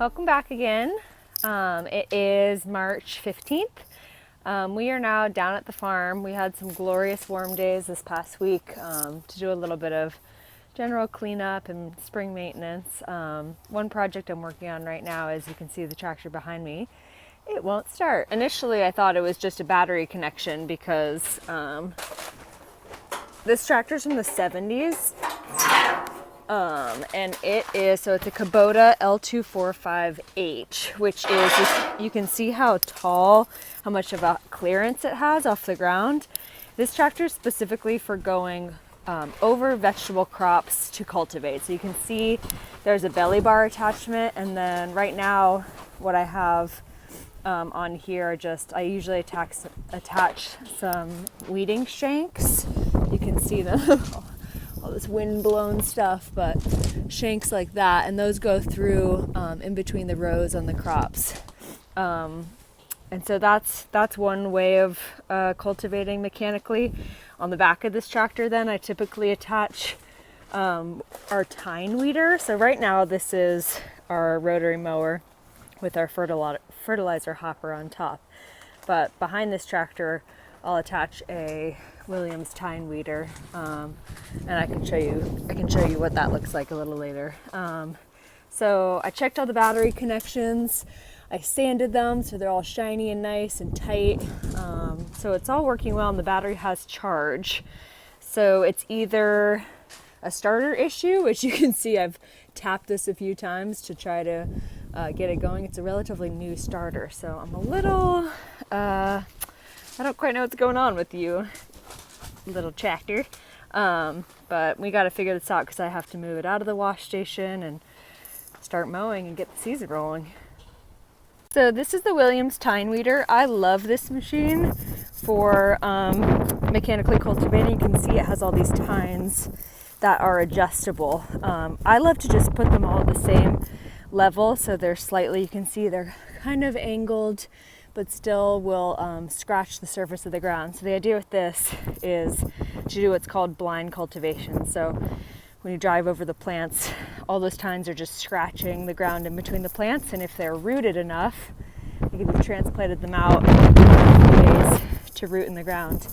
Welcome back again. It is March 15th. We are now down at the farm. We had some glorious warm days this past week to do a little bit of general cleanup and spring maintenance. One project I'm working on right now, as you can see the tractor behind me, it won't start. Initially I thought it was just a battery connection because this tractor's from the 70s. And it's a Kubota L245H, which is, you can see how tall, how much of a clearance it has off the ground. This tractor is specifically for going over vegetable crops to cultivate. So you can see there's a belly bar attachment, and then right now what I have on here, I usually attach some weeding shanks. You can see them. All this wind-blown stuff, but shanks like that, and those go through in between the rows on the crops. And so that's one way of cultivating mechanically. On the back of this tractor then I typically attach our tine weeder. So right now this is our rotary mower with our fertilizer hopper on top. But behind this tractor I'll attach a Williamstine Weeder, and I can show you what that looks like a little later. So I checked all the battery connections. I sanded them so they're all shiny and nice and tight. So it's all working well, and the battery has charge. So it's either a starter issue, which you can see I've tapped this a few times to try to get it going. It's a relatively new starter, so I'm a little I don't quite know what's going on with you, little tractor. But we got to figure this out because I have to move it out of the wash station and start mowing and get the season rolling. So this is the Williamstine Weeder. I love this machine for mechanically cultivating. You can see it has all these tines that are adjustable. I love to just put them all at the same level so they're slightly, you can see they're kind of angled, but still will scratch the surface of the ground. So the idea with this is to do what's called blind cultivation. So when you drive over the plants, all those tines are just scratching the ground in between the plants, and if they're rooted enough, like if you've transplanted them out a few days to root in the ground,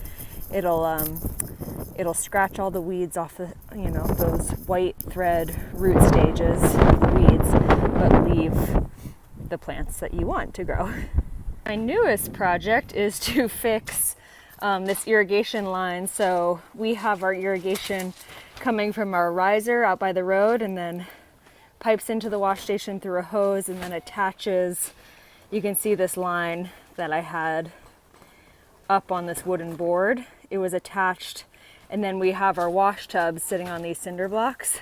it'll scratch all the weeds off the, those white thread root stages of the weeds, but leave the plants that you want to grow. My newest project is to fix this irrigation line. So we have our irrigation coming from our riser out by the road and then pipes into the wash station through a hose and then attaches. You can see this line that I had up on this wooden board. It was attached, and then we have our wash tubs sitting on these cinder blocks,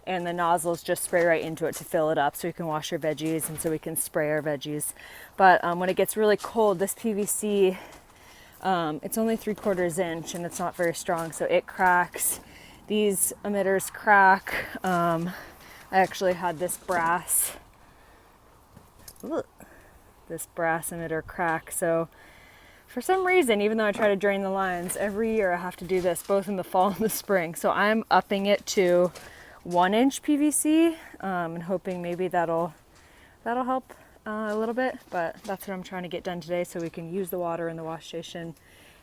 and the nozzles just spray right into it to fill it up so we can wash our veggies and so we can spray our veggies. But when it gets really cold, this PVC, it's only 3/4 inch and it's not very strong, so it cracks. These emitters crack. I actually had this brass emitter crack. So for some reason, even though I try to drain the lines, every year I have to do this both in the fall and the spring. So I'm upping it to 1-inch PVC and hoping maybe that'll help a little bit, but that's what I'm trying to get done today so we can use the water in the wash station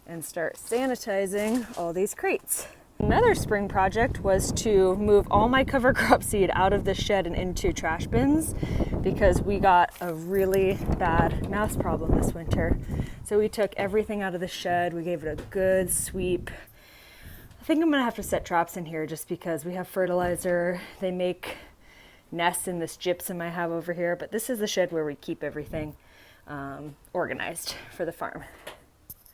and start sanitizing all these crates. Another spring project was to move all my cover crop seed out of the shed and into trash bins because we got a really bad mouse problem this winter. So we took everything out of the shed, we gave it a good sweep. I think I'm gonna have to set traps in here just because we have fertilizer. They make nests in this gypsum I have over here, but this is the shed where we keep everything organized for the farm.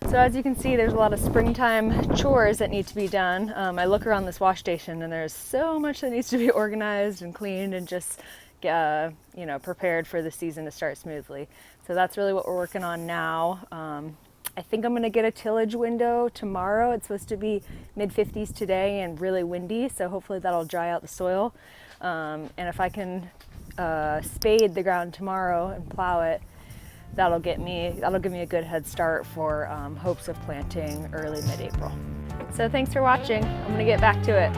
So as you can see, there's a lot of springtime chores that need to be done. I look around this wash station and there's so much that needs to be organized and cleaned and just prepared for the season to start smoothly. So that's really what we're working on now. I think I'm going to get a tillage window tomorrow. It's supposed to be mid-50s today and really windy, so hopefully that'll dry out the soil. And if I can spade the ground tomorrow and plow it, that'll give me a good head start for hopes of planting early mid-April. So thanks for watching. I'm going to get back to it.